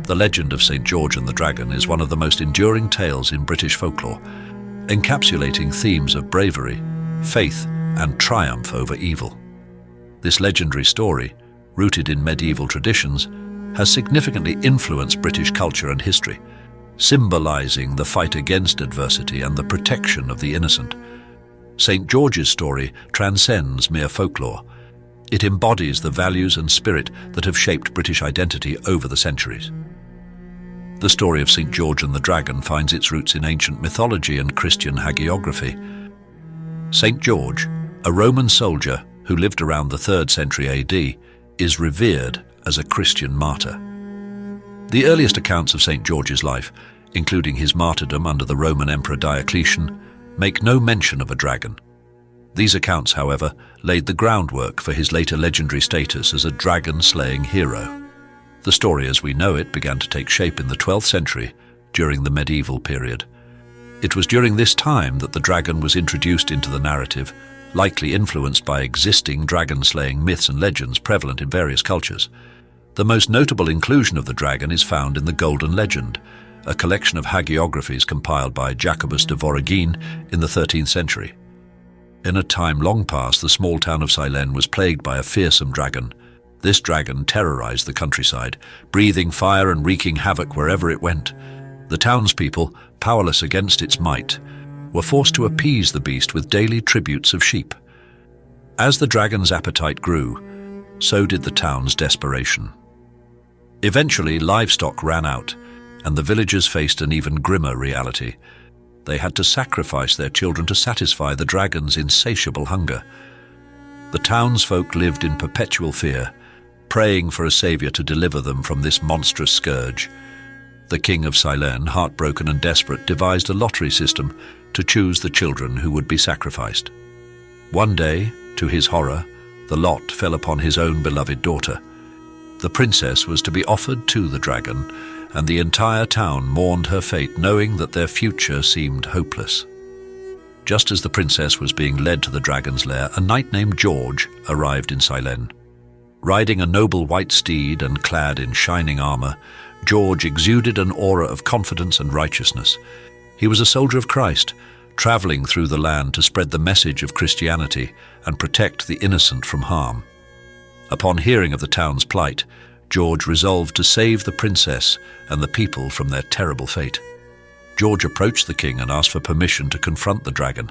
The legend of St. George and the Dragon is one of the most enduring tales in British folklore, encapsulating themes of bravery, faith, and triumph over evil. This legendary story, rooted in medieval traditions, has significantly influenced British culture and history, symbolizing the fight against adversity and the protection of the innocent. St. George's story transcends mere folklore. It embodies the values and spirit that have shaped British identity over the centuries. The story of St. George and the Dragon finds its roots in ancient mythology and Christian hagiography. St. George, a Roman soldier who lived around the 3rd century AD, is revered as a Christian martyr. The earliest accounts of St. George's life, including his martyrdom under the Roman Emperor Diocletian, make no mention of a dragon. These accounts, however, laid the groundwork for his later legendary status as a dragon-slaying hero. The story as we know it began to take shape in the 12th century during the medieval period. It was during this time that the dragon was introduced into the narrative, likely influenced by existing dragon-slaying myths and legends prevalent in various cultures. The most notable inclusion of the dragon is found in the Golden Legend, a collection of hagiographies compiled by Jacobus de Voragine in the 13th century. In a time long past, the small town of Silene was plagued by a fearsome dragon. This dragon terrorized the countryside, breathing fire and wreaking havoc wherever it went. The townspeople, powerless against its might, were forced to appease the beast with daily tributes of sheep. As the dragon's appetite grew, so did the town's desperation. Eventually, livestock ran out, and the villagers faced an even grimmer reality. They had to sacrifice their children to satisfy the dragon's insatiable hunger. The townsfolk lived in perpetual fear, praying for a savior to deliver them from this monstrous scourge. The king of Silene, heartbroken and desperate, devised a lottery system to choose the children who would be sacrificed. One day, to his horror, the lot fell upon his own beloved daughter. The princess was to be offered to the dragon, and the entire town mourned her fate, knowing that their future seemed hopeless. Just as the princess was being led to the dragon's lair, a knight named George arrived in Silene. Riding a noble white steed and clad in shining armor, George exuded an aura of confidence and righteousness. He was a soldier of Christ, traveling through the land to spread the message of Christianity and protect the innocent from harm. Upon hearing of the town's plight, George resolved to save the princess and the people from their terrible fate. George approached the king and asked for permission to confront the dragon.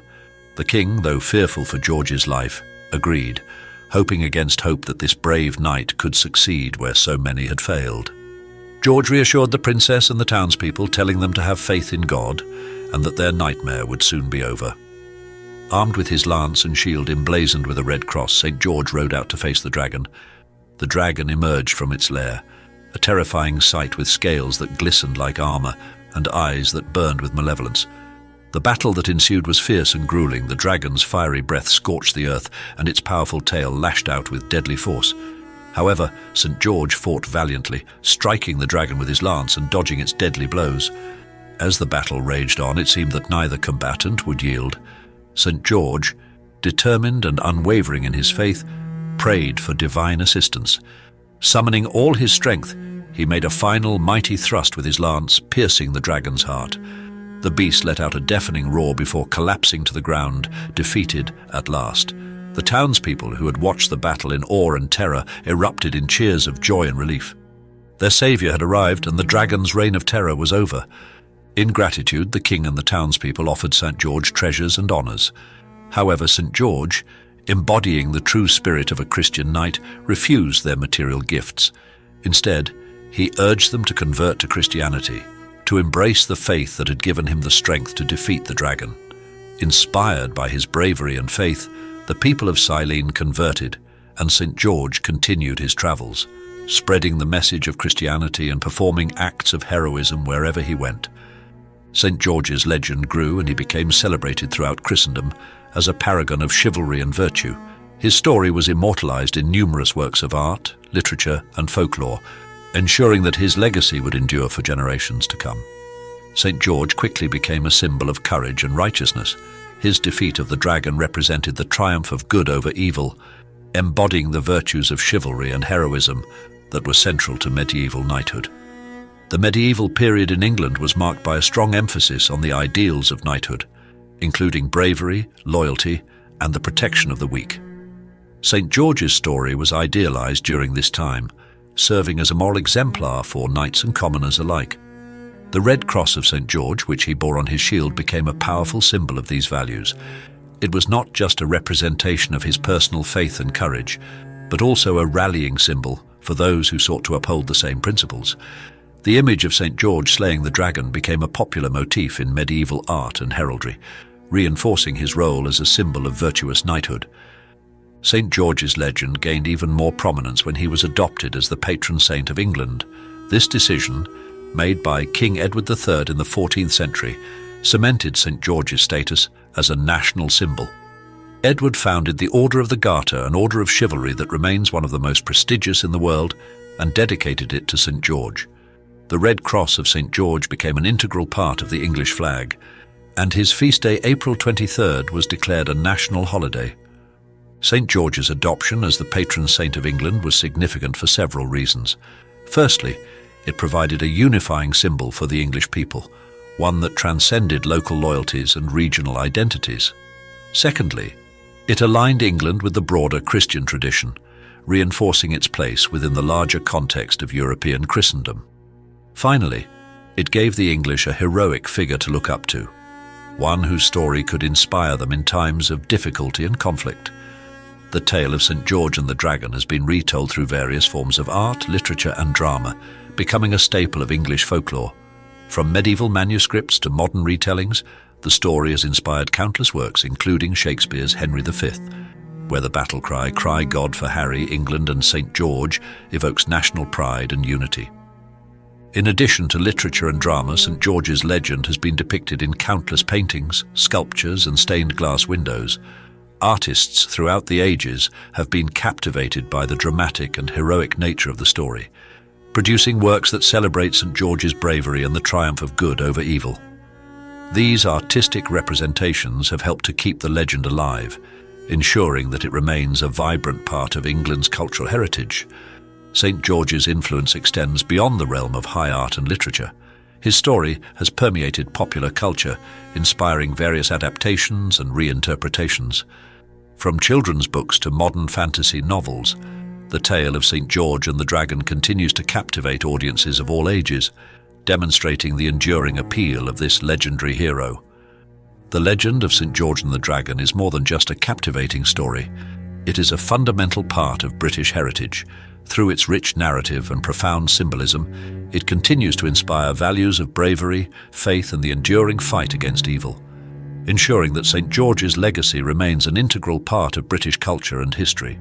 The king, though fearful for George's life, agreed, hoping against hope that this brave knight could succeed where so many had failed. George reassured the princess and the townspeople, telling them to have faith in God and that their nightmare would soon be over. Armed with his lance and shield emblazoned with a red cross, St. George rode out to face the dragon. The dragon emerged from its lair, a terrifying sight with scales that glistened like armor and eyes that burned with malevolence. The battle that ensued was fierce and grueling. The dragon's fiery breath scorched the earth, and its powerful tail lashed out with deadly force. However, St. George fought valiantly, striking the dragon with his lance and dodging its deadly blows. As the battle raged on, it seemed that neither combatant would yield. St. George, determined and unwavering in his faith, prayed for divine assistance. Summoning all his strength, he made a final mighty thrust with his lance, piercing the dragon's heart. The beast let out a deafening roar before collapsing to the ground, defeated at last. The townspeople, who had watched the battle in awe and terror, erupted in cheers of joy and relief. Their savior had arrived, and the dragon's reign of terror was over. In gratitude, the king and the townspeople offered St. George treasures and honors. However, St. George, embodying the true spirit of a Christian knight, refused their material gifts. Instead, he urged them to convert to Christianity, to embrace the faith that had given him the strength to defeat the dragon. Inspired by his bravery and faith, the people of Silene converted, and St. George continued his travels, spreading the message of Christianity and performing acts of heroism wherever he went. St. George's legend grew, and he became celebrated throughout Christendom as a paragon of chivalry and virtue. His story was immortalized in numerous works of art, literature, and folklore, ensuring that his legacy would endure for generations to come. St. George quickly became a symbol of courage and righteousness. His defeat of the dragon represented the triumph of good over evil, embodying the virtues of chivalry and heroism that were central to medieval knighthood. The medieval period in England was marked by a strong emphasis on the ideals of knighthood, including bravery, loyalty, and the protection of the weak. St. George's story was idealized during this time, serving as a moral exemplar for knights and commoners alike. The red cross of St. George, which he bore on his shield, became a powerful symbol of these values. It was not just a representation of his personal faith and courage, but also a rallying symbol for those who sought to uphold the same principles. The image of St. George slaying the dragon became a popular motif in medieval art and heraldry, reinforcing his role as a symbol of virtuous knighthood. St. George's legend gained even more prominence when he was adopted as the patron saint of England. This decision, made by King Edward III in the 14th century, cemented St. George's status as a national symbol. Edward founded the Order of the Garter, an order of chivalry that remains one of the most prestigious in the world, and dedicated it to St. George. The Red Cross of St. George became an integral part of the English flag, and his feast day, April 23rd, was declared a national holiday. St. George's adoption as the patron saint of England was significant for several reasons. Firstly, it provided a unifying symbol for the English people, one that transcended local loyalties and regional identities. Secondly, it aligned England with the broader Christian tradition, reinforcing its place within the larger context of European Christendom. Finally, it gave the English a heroic figure to look up to, one whose story could inspire them in times of difficulty and conflict. The tale of St. George and the Dragon has been retold through various forms of art, literature, and drama, becoming a staple of English folklore. From medieval manuscripts to modern retellings, the story has inspired countless works, including Shakespeare's Henry V, where the battle cry, "Cry God for Harry, England and St. George," evokes national pride and unity. In addition to literature and drama, St. George's legend has been depicted in countless paintings, sculptures, and stained glass windows. Artists throughout the ages have been captivated by the dramatic and heroic nature of the story, producing works that celebrate St. George's bravery and the triumph of good over evil. These artistic representations have helped to keep the legend alive, ensuring that it remains a vibrant part of England's cultural heritage. St. George's influence extends beyond the realm of high art and literature. His story has permeated popular culture, inspiring various adaptations and reinterpretations. From children's books to modern fantasy novels, the tale of St. George and the Dragon continues to captivate audiences of all ages, demonstrating the enduring appeal of this legendary hero. The legend of St. George and the Dragon is more than just a captivating story. It is a fundamental part of British heritage. Through its rich narrative and profound symbolism, it continues to inspire values of bravery, faith, and the enduring fight against evil, ensuring that St. George's legacy remains an integral part of British culture and history.